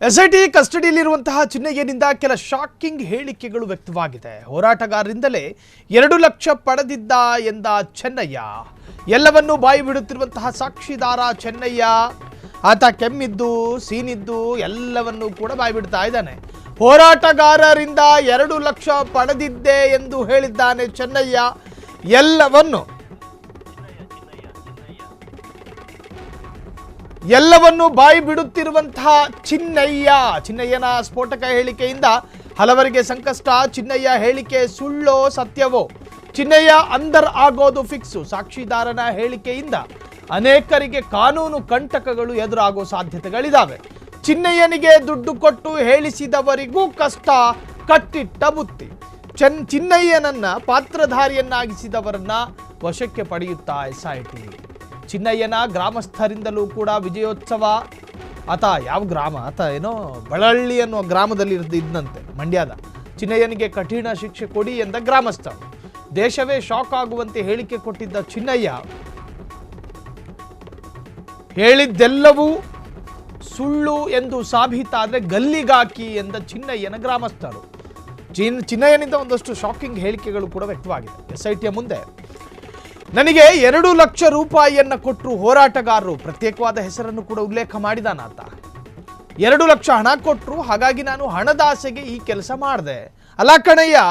SIT ಕಸ್ಟಡಿಯಲ್ಲಿರುವಂತಹ ಚಿನ್ನಯ್ಯನಿಂದ ಕೆಲ shocking ಹೇಳಿಕೆಗಳು ವ್ಯಕ್ತವಾಗಿದೆ. ಹೋರಾಟಗಾರರಿಂದಲೇ 2 ಲಕ್ಷ ಪಡೆದಿದ್ದ ಎಂದ ಚೆನ್ನಯ್ಯ. ಎಲ್ಲವನ್ನೂ ಬಾಯಿ ಬಿಡುತ್ತಿರುವಂತಹ ಸಾಕ್ಷಿದಾರ ಚೆನ್ನಯ್ಯ. ಆತ ಕೆಮ್ಮಿದ್ದು ಸೀನಿದ್ದು ಎಲ್ಲವನ್ನೂ ಕೂಡ ಬಾಯಿ ಬಿಡ್ತಾ ಇದ್ದಾನೆ. ಹೋರಾಟಗಾರರಿಂದ 2 ಲಕ್ಷ ಪಡೆದಿದ್ದೆ ಎಂದು ಹೇಳಿದ್ದಾನೆ ಚೆನ್ನಯ್ಯ. ಎಲ್ಲವನ್ನೂ ಬಾಯಿ ಬಿಡುತ್ತಿರುವಂತಹ ಚಿನ್ನಯ್ಯನ ಸ್ಫೋಟಕ ಹೇಳಿಕೆಯಿಂದ ಹಲವರಿಗೆ ಸಂಕಷ್ಟ. ಚಿನ್ನಯ್ಯ ಹೇಳಿಕೆ ಸುಳ್ಳೋ ಸತ್ಯವೋ? ಚಿನ್ನಯ್ಯ ಅಂದರ್ ಆಗೋದು ಫಿಕ್ಸು. ಸಾಕ್ಷಿದಾರನ ಹೇಳಿಕೆಯಿಂದ ಅನೇಕರಿಗೆ ಕಾನೂನು ಕಂಟಕಗಳು ಎದುರಾಗೋ ಸಾಧ್ಯತೆಗಳಿದ್ದಾವೆ. ಚಿನ್ನಯ್ಯನಿಗೆ ದುಡ್ಡು ಕೊಟ್ಟು ಹೇಳಿಸಿದವರಿಗೂ ಕಷ್ಟ, ಕಟ್ಟಿಟ್ಟ ಬುತ್ತಿ. ಚಿನ್ನಯ್ಯನನ್ನ ಪಾತ್ರಧಾರಿಯನ್ನಾಗಿಸಿದವರನ್ನ ವಶಕ್ಕೆ ಪಡೆಯುತ್ತಾ ಎಸ್ಐಟಿ. ಚಿನ್ನಯ್ಯನ ಗ್ರಾಮಸ್ಥರಿಂದಲೂ ಕೂಡ ವಿಜಯೋತ್ಸವ. ಆತ ಯಾವ ಗ್ರಾಮ? ಆತ ಏನೋ ಬಳಳ್ಳಿ ಅನ್ನೋ ಗ್ರಾಮದಲ್ಲಿ ಇದ್ದಂತೆ, ಮಂಡ್ಯದ. ಚಿನ್ನಯ್ಯನಿಗೆ ಕಠಿಣ ಶಿಕ್ಷೆ ಕೊಡಿ ಎಂದ ಗ್ರಾಮಸ್ಥರು. ದೇಶವೇ ಶಾಕ್ ಆಗುವಂತೆ ಹೇಳಿಕೆ ಕೊಟ್ಟಿದ್ದ ಚಿನ್ನಯ್ಯ ಹೇಳಿದ್ದೆಲ್ಲವೂ ಸುಳ್ಳು ಎಂದು ಸಾಬೀತಾದರೆ ಗಲ್ಲಿಗಾಕಿ ಎಂದ ಚಿನ್ನಯ್ಯನ ಗ್ರಾಮಸ್ಥರು. ಚಿನ್ನಯ್ಯನಿಂದ ಒಂದಷ್ಟು ಶಾಕಿಂಗ್ ಹೇಳಿಕೆಗಳು ಕೂಡ ವ್ಯಕ್ತವಾಗಿದೆ. ಎಸ್ಐಟಿಯ ಮುಂದೆ ನನಗೆ 2 ಲಕ್ಷ ರೂಪಾಯಿಯನ್ನ ಕೊಟ್ಟರು ಹೋರಾಟಗಾರರು. ಪ್ರತ್ಯೇಕವಾದ ಹೆಸರನ್ನು ಕೂಡ ಉಲ್ಲೇಖ ಮಾಡಿದಾನಾತ. 2 ಲಕ್ಷ ಹಣ ಕೊಟ್ಟರು, ಹಾಗಾಗಿ ನಾನು ಹಣದ ಆಸೆಗೆ ಈ ಕೆಲಸ ಮಾಡಿದೆ. ಅಲ್ಲ ಕಣಯ್ಯ,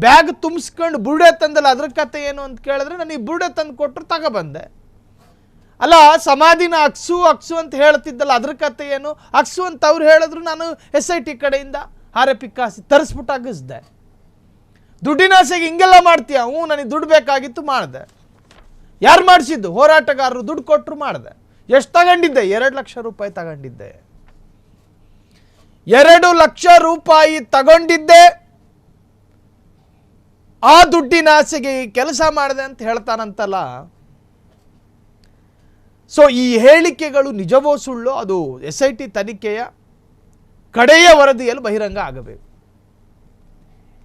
ಬ್ಯಾಗ್ ತುಂಬಿಸ್ಕೊಂಡು ಬುರುಡೆ ತಂದಲ್ಲ, ಅದ್ರ ಕತೆ ಏನು ಅಂತ ಕೇಳಿದ್ರೆ ನನಗೆ ಬುರುಡೆ ತಂದು ಕೊಟ್ಟರು, ತಗೊಬಂದೆ. ಅಲ್ಲ, ಸಮಾಧಿನ ಅಕ್ಸು ಅಂತ ಹೇಳ್ತಿದ್ದಲ್ಲ, ಅದ್ರ ಕತೆ ಏನು? ಅಕ್ಸು ಅಂತ ಅವ್ರು ಹೇಳಿದ್ರು, ನಾನು SIT ಕಡೆಯಿಂದ ಹಾರೆ ಪಿಕ್ಕಾಸಿ ತರಿಸ್ಬಿಟ್ಟು ಅಗಿಸ್ದೆ. ದುಡ್ಡಿನ ಆಸೆಗೆ ಹಿಂಗೆಲ್ಲ ಮಾಡ್ತೀಯ? ನನಗೆ ದುಡ್ಡು ಬೇಕಾಗಿತ್ತು, ಮಾಡಿದೆ. ಯಾರು ಮಾಡಿಸಿದ್ದು? ಹೋರಾಟಗಾರರು ದುಡ್ಡು ಕೊಟ್ಟರು, ಮಾಡಿದೆ. ಎಷ್ಟು ತಗೊಂಡಿದ್ದೆ? 2 ಲಕ್ಷ ರೂಪಾಯಿ ತಗೊಂಡಿದ್ದೆ. 2 ಲಕ್ಷ ರೂಪಾಯಿ ತಗೊಂಡಿದ್ದೆ. ಆ ದುಡ್ಡಿನ ಆಸೆಗೆ ಕೆಲಸ ಮಾಡಿದೆ ಅಂತ ಹೇಳ್ತಾನಂತಲ್ಲ. ಸೊ ಈ ಹೇಳಿಕೆಗಳು ನಿಜವೋ ಸುಳ್ಳು, ಅದು SIT ತನಿಖೆಯ ಕಡೆಯ ವರದಿಯಲ್ಲಿ ಬಹಿರಂಗ ಆಗಬೇಕು,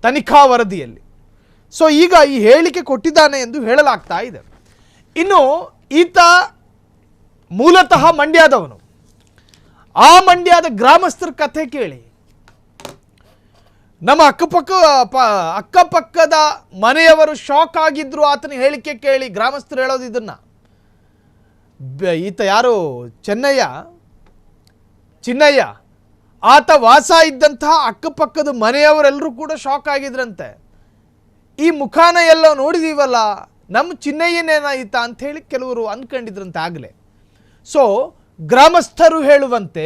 ತನಿಖಾ ವರದಿಯಲ್ಲಿ. ಸೊ ಈಗ ಈ ಹೇಳಿಕೆ ಕೊಟ್ಟಿದ್ದಾನೆ ಎಂದು ಹೇಳಲಾಗ್ತಾ ಇದೆ. ಇನ್ನು ಈತ ಮೂಲತಃ ಮಂಡ್ಯದವನು. ಆ ಮಂಡ್ಯದ ಗ್ರಾಮಸ್ಥರ ಕಥೆ ಕೇಳಿ. ನಮ್ಮ ಅಕ್ಕಪಕ್ಕದ ಮನೆಯವರು ಶಾಕ್ ಆಗಿದ್ರು ಆತನ ಹೇಳಿಕೆ ಕೇಳಿ. ಗ್ರಾಮಸ್ಥರು ಹೇಳೋದು ಇದನ್ನ. ಈತ ಯಾರು? ಚಿನ್ನಯ್ಯ. ಆತ ವಾಸ ಇದ್ದಂತಹ ಅಕ್ಕಪಕ್ಕದ ಮನೆಯವರೆಲ್ಲರೂ ಕೂಡ ಶಾಕ್ ಆಗಿದ್ರಂತೆ. ಈ ಮುಖಾನ ಎಲ್ಲ ನೋಡಿದೀವಲ್ಲ, ನಮ್ಮ ಚಿನ್ನಯ್ಯನೇನಾಯಿತಾ ಅಂಥೇಳಿ ಕೆಲವರು ಅಂದ್ಕೊಂಡಿದ್ರಂತೆ ಆಗಲೇ. ಸೊ ಗ್ರಾಮಸ್ಥರು ಹೇಳುವಂತೆ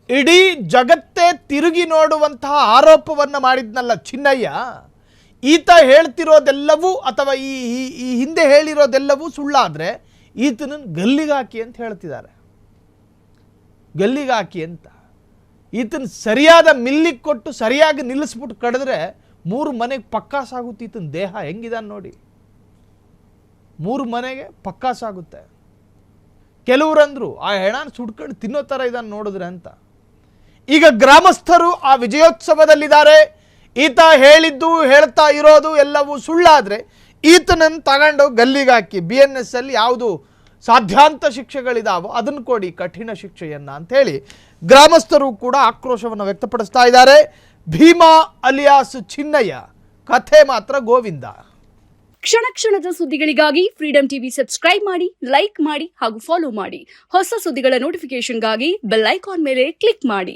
ಇಡೀ ಜಗತ್ತೇ ತಿರುಗಿ ನೋಡುವಂತಹ ಆರೋಪವನ್ನು ಮಾಡಿದ್ನಲ್ಲ ಚಿನ್ನಯ್ಯ. ಈತ ಹೇಳ್ತಿರೋದೆಲ್ಲವೂ ಅಥವಾ ಈ ಹಿಂದೆ ಹೇಳಿರೋದೆಲ್ಲವೂ ಸುಳ್ಳಾದರೆ ಈತನನ್ನು ಗಲ್ಲಿಗಾಕಿ ಅಂತ ಹೇಳ್ತಿದ್ದಾರೆ. ಗಲ್ಲಿಗಾಕಿ ಅಂತ. ಈತನ ಸರಿಯಾದ ಮಿಲ್ಲಿಗೆ ಕೊಟ್ಟು ಸರಿಯಾಗಿ ನಿಲ್ಲಿಸ್ಬಿಟ್ಟು ಕಡಿದ್ರೆ 3 ಮನೆಗೆ ಪಕ್ಕಾ ಸಾಗುತ್ತೆ. ಈತನ ದೇಹ ಹೆಂಗಿದಾನೆ ನೋಡಿ, 3 ಮನೆಗೆ ಪಕ್ಕಾ ಸಾಗುತ್ತೆ. ಕೆಲವರಂದ್ರು ಆ ಹೆಣನ ಸುಡ್ಕೊಂಡು ತಿನ್ನೋ ಥರ ಇದನ್ನು ನೋಡಿದ್ರೆ ಅಂತ. ಈಗ ಗ್ರಾಮಸ್ಥರು ಆ ವಿಜಯೋತ್ಸವದಲ್ಲಿದ್ದಾರೆ. ಈತ ಹೇಳಿದ್ದು ಹೇಳ್ತಾ ಇರೋದು ಎಲ್ಲವೂ ಸುಳ್ಳಾದರೆ ಈತನನ್ನು ತಗೊಂಡು ಗಲ್ಲಿಗಾಕಿ BNS ಅಲ್ಲಿ ಯಾವುದು ಸಾಧ್ಯಾಂತ ಶಿಕ್ಷೆಗಳಿದಾವೋ ಅದನ್ನು ಕೊಡಿ, ಕಠಿಣ ಶಿಕ್ಷೆಯನ್ನ ಅಂಥೇಳಿ ಗ್ರಾಮಸ್ಥರು ಕೂಡ ಆಕ್ರೋಶವನ್ನು ವ್ಯಕ್ತಪಡಿಸ್ತಾ ಇದ್ದಾರೆ. ಭೀಮಾ ಅಲಿಯಾಸ್ ಚಿನ್ನಯ್ಯ ಕಥೆ ಮಾತ್ರ ಗೋವಿಂದ. ಕ್ಷಣ ಕ್ಷಣದ ಸುದ್ದಿಗಳಿಗಾಗಿ ಫ್ರೀಡಂ ಟಿವಿ ಸಬ್ಸ್ಕ್ರೈಬ್ ಮಾಡಿ, ಲೈಕ್ ಮಾಡಿ ಹಾಗೂ ಫಾಲೋ ಮಾಡಿ. ಹೊಸ ಸುದ್ದಿಗಳ ನೋಟಿಫಿಕೇಶನ್ಗಾಗಿ ಬೆಲ್ ಐಕಾನ್ ಮೇಲೆ ಕ್ಲಿಕ್ ಮಾಡಿ.